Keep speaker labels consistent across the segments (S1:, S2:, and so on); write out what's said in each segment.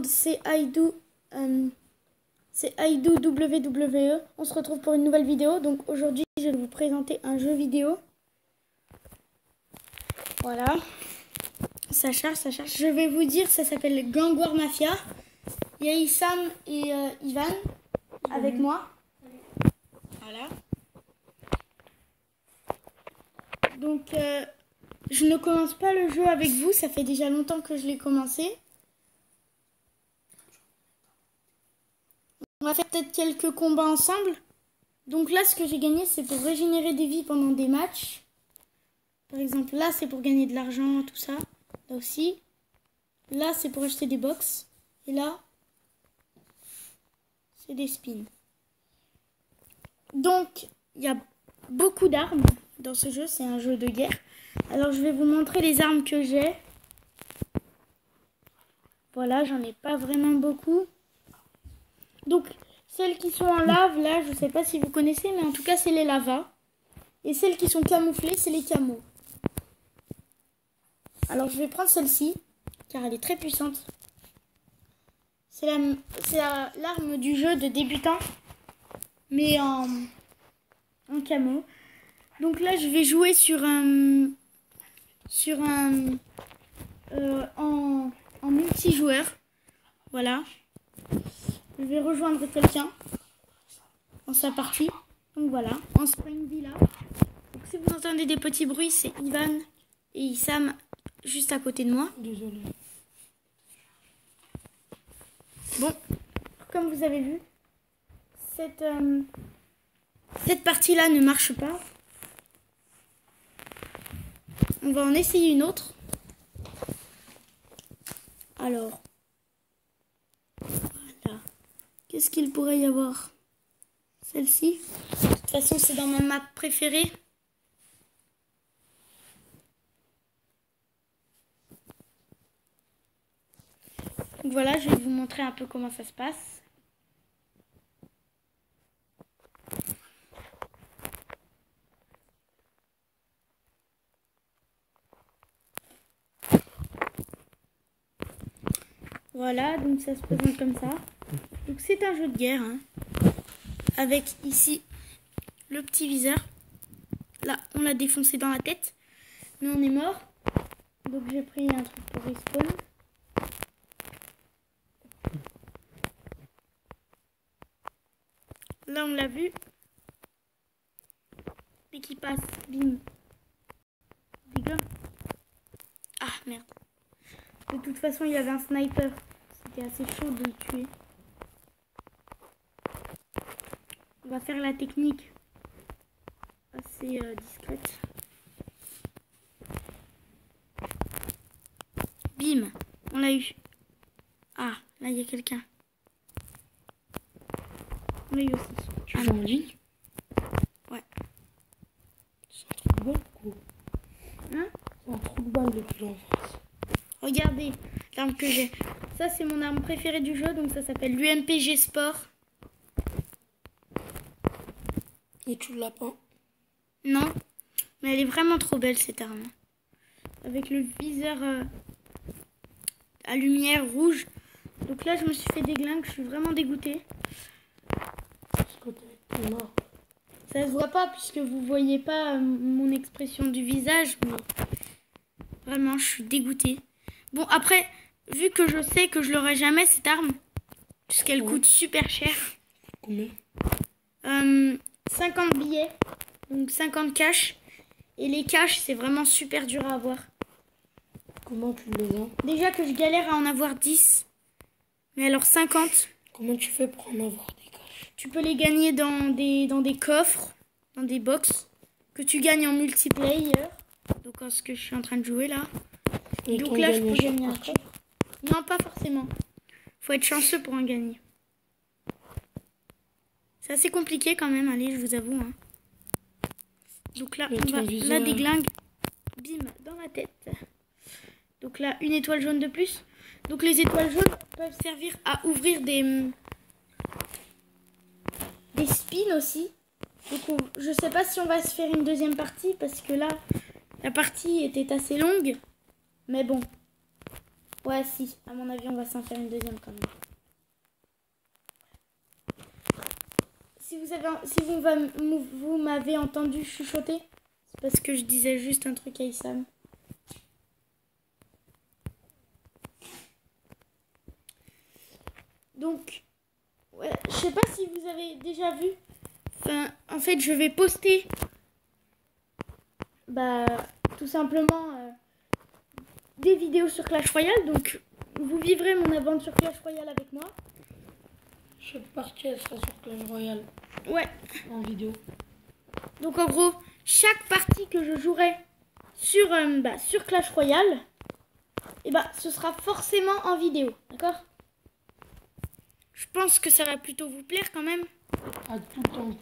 S1: monde, c'est Aïdou WWE. On se retrouve pour une nouvelle vidéo. Donc aujourd'hui, je vais vous présenter un jeu vidéo. Voilà. Ça charge, ça charge. Je vais vous dire, ça s'appelle Gang War Mafia. Il y a Issam et Ivan avec moi. Voilà. Donc, je ne commence pas le jeu avec vous. Ça fait déjà longtemps que je l'ai commencé. On va faire peut-être quelques combats ensemble. Donc là, ce que j'ai gagné, c'est pour régénérer des vies pendant des matchs. Par exemple, là, c'est pour gagner de l'argent, tout ça. Là aussi. Là, c'est pour acheter des box. Et là, c'est des spins. Donc, il y a beaucoup d'armes dans ce jeu. C'est un jeu de guerre. Alors, je vais vous montrer les armes que j'ai. Voilà, j'en ai pas vraiment beaucoup. Donc, celles qui sont en lave, là, je sais pas si vous connaissez, mais en tout cas, c'est les lavas. Et celles qui sont camouflées, c'est les camos. Alors, je vais prendre celle-ci, car elle est très puissante. C'est l'arme du jeu de débutant, mais en camo. Donc là, je vais jouer en multijoueur. Voilà. Je vais rejoindre quelqu'un dans sa partie. Donc voilà, en Spring Villa. Donc si vous entendez des petits bruits, c'est Ivan et Issam juste à côté de moi.
S2: Désolé.
S1: Bon, comme vous avez vu, cette partie-là ne marche pas. On va en essayer une autre. Alors, voilà. Qu'est-ce qu'il pourrait y avoir? Celle-ci. De toute façon, c'est dans ma map préférée. Donc voilà, je vais vous montrer un peu comment ça se passe. Voilà, donc ça se présente comme ça. Donc c'est un jeu de guerre, hein, avec ici le petit viseur. Là, on l'a défoncé dans la tête, mais on est mort. Donc j'ai pris un truc pour respawn. Là, on l'a vu. Dès qu'il passe, bim. Dégâts. Ah, merde. De toute façon, il y avait un sniper. C'était assez chaud de le tuer. On va faire la technique assez discrète. Bim, on l'a eu. Ah, là, il y a quelqu'un. On l'a eu aussi.
S2: Tu joues en ligne?
S1: Ouais.
S2: C'est un trou de balle ou quoi?
S1: Hein?
S2: C'est un trou de balle depuis l'enfance.
S1: Regardez l'arme que j'ai. Ça, c'est mon arme préférée du jeu. Donc, ça s'appelle l'UMPG Sport.
S2: Et tu l'as pas?
S1: Non. Mais elle est vraiment trop belle, cette arme. Avec le viseur à lumière rouge. Donc là, je me suis fait déglingue. Je suis vraiment dégoûtée.
S2: Parce que t'es mort.
S1: Ça se voit pas puisque vous voyez pas mon expression du visage. Mais vraiment, je suis dégoûtée. Bon, après, vu que je sais que je l'aurai jamais, cette arme, puisqu'elle coûte super cher.
S2: Combien?
S1: 50 billets, donc 50 cash. Et les cash, c'est vraiment super dur à avoir.
S2: Comment tu les as?
S1: Déjà que je galère à en avoir 10. Mais alors 50,
S2: Comment tu fais pour en avoir des caches?
S1: tu peux les gagner dans des coffres, dans des box, que tu gagnes en multiplayer. Donc ce que je suis en train de jouer là.
S2: Et
S1: Donc là, je peux gagner un
S2: partie?
S1: coffre. Non, pas forcément. Faut être chanceux pour en gagner. C'est assez compliqué quand même, allez, je vous avoue. Hein. Donc là, on va la déglingue. Bim, dans la tête. Donc là, une étoile jaune de plus. Donc les étoiles jaunes peuvent servir à ouvrir des spins aussi. Donc je sais pas si on va se faire une deuxième partie parce que là, la partie était assez longue. Mais bon, Ouais, si. À mon avis, on va s'en faire une deuxième quand même. Si vous m'avez entendu chuchoter, c'est parce que je disais juste un truc à Issam. Donc, ouais, je sais pas si vous avez déjà vu. Enfin, en fait, je vais poster, tout simplement des vidéos sur Clash Royale. Donc, vous vivrez mon aventure Clash Royale avec moi.
S2: Chaque partie, elle sera sur Clash Royale
S1: Ouais.
S2: en vidéo.
S1: Donc, en gros, chaque partie que je jouerai sur Clash Royale, ce sera forcément en vidéo. D'accord ? Je pense que ça va plutôt vous plaire quand même.
S2: Ah, tout le temps.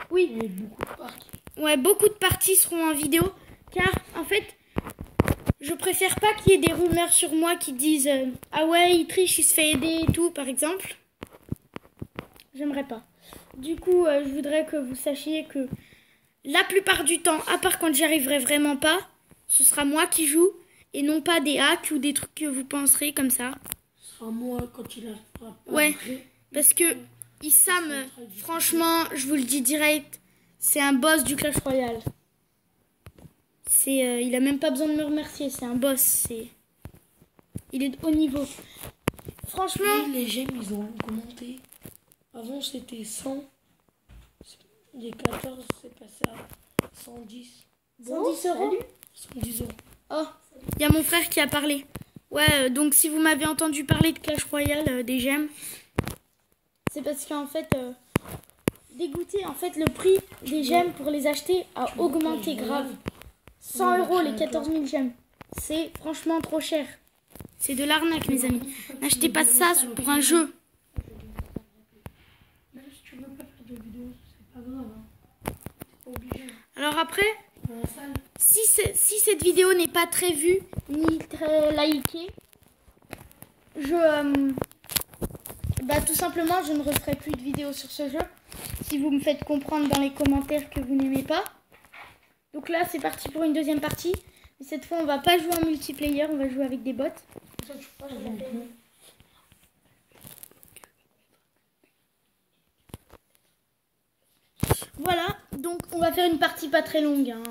S1: Oui.
S2: Et beaucoup de parties.
S1: Ouais, beaucoup de parties seront en vidéo. Car, en fait, je préfère pas qu'il y ait des rumeurs sur moi qui disent ah ouais, il triche, il se fait aider et tout, par exemple. J'aimerais pas. Du coup, je voudrais que vous sachiez que la plupart du temps, à part quand j'y arriverai vraiment pas, ce sera moi qui joue et non pas des hacks ou des trucs que vous penserez comme ça.
S2: Ce sera moi quand il arrivera pas.
S1: Ouais, parce que Issam, franchement, je vous le dis direct, c'est un boss du Clash Royale. Il a même pas besoin de me remercier, c'est un boss. Il est de haut niveau. Franchement,
S2: Et les gemmes, ils ont augmenté. Avant, c'était 100. Les 14, c'est passé à 110.
S1: 110 euros.
S2: 110 euros.
S1: Oh, il y a mon frère qui a parlé. Ouais, donc si vous m'avez entendu parler de Clash Royale, des gemmes, c'est parce qu'en fait, dégoûté, en fait, le prix des gemmes pour les acheter a augmenté grave. 100 euros les 14 000 gemmes. C'est franchement trop cher. C'est de l'arnaque, mes amis. N'achetez pas ça pour un jeu.
S2: Même si tu veux pas faire de vidéo, c'est pas grave. Hein. T'es pas obligé.
S1: Alors après,
S2: Dans la salle.
S1: si cette vidéo n'est pas très vue, ni très likée, tout simplement, je ne referai plus de vidéos sur ce jeu. Si vous me faites comprendre dans les commentaires que vous n'aimez pas. Donc là, c'est parti pour une deuxième partie. Mais cette fois, on va pas jouer en multiplayer, on va jouer avec des bots. Voilà, donc on va faire une partie pas très longue. Hein.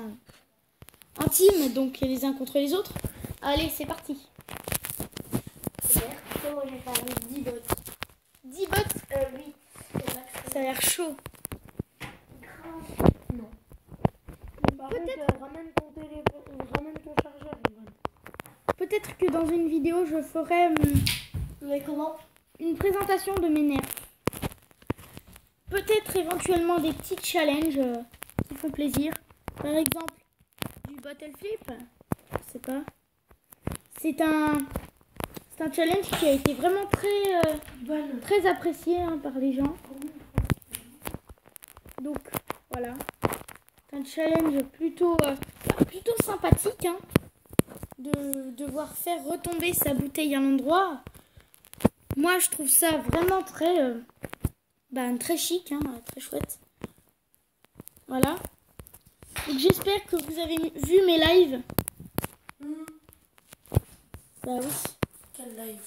S1: En team, donc les uns contre les autres. Allez, c'est parti. Ça a l'air chaud, j'ai parlé 10 bots. 10 bots 8. Ça a l'air chaud.
S2: Non. Peut-être ramène ton téléphone, ramène ton chargeur, Ivan.
S1: Peut-être que dans une vidéo, je ferai une présentation de mes nerfs. Peut-être éventuellement des petits challenges qui font plaisir. Par exemple, du bottle flip. Je sais pas. C'est un challenge qui a été vraiment très apprécié par les gens. Donc voilà. C'est un challenge plutôt sympathique. Hein, de devoir faire retomber sa bouteille à l'endroit. Moi, je trouve ça vraiment très chic, hein, très chouette. Voilà. Donc j'espère que vous avez vu mes lives. Bah oui.
S2: Quel live?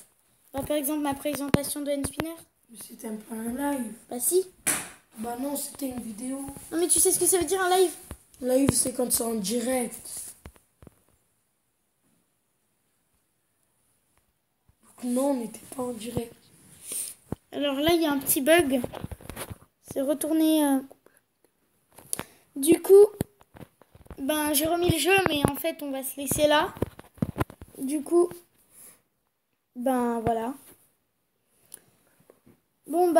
S1: Par exemple, ma présentation de N-Spinner.
S2: Mais c'était pas un live.
S1: Bah si.
S2: Bah non, c'était une vidéo.
S1: Non mais tu sais ce que ça veut dire un live?
S2: Live, c'est quand c'est en direct. Donc non, on n'était pas en direct.
S1: Alors là, il y a un petit bug. C'est retourné. Du coup, j'ai remis le jeu, mais en fait, on va se laisser là. Du coup, voilà. Bon,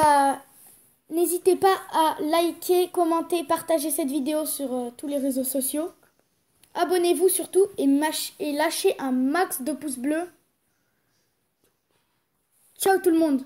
S1: n'hésitez pas à liker, commenter, partager cette vidéo sur tous les réseaux sociaux. Abonnez-vous surtout et lâchez un max de pouces bleus. Ciao tout le monde!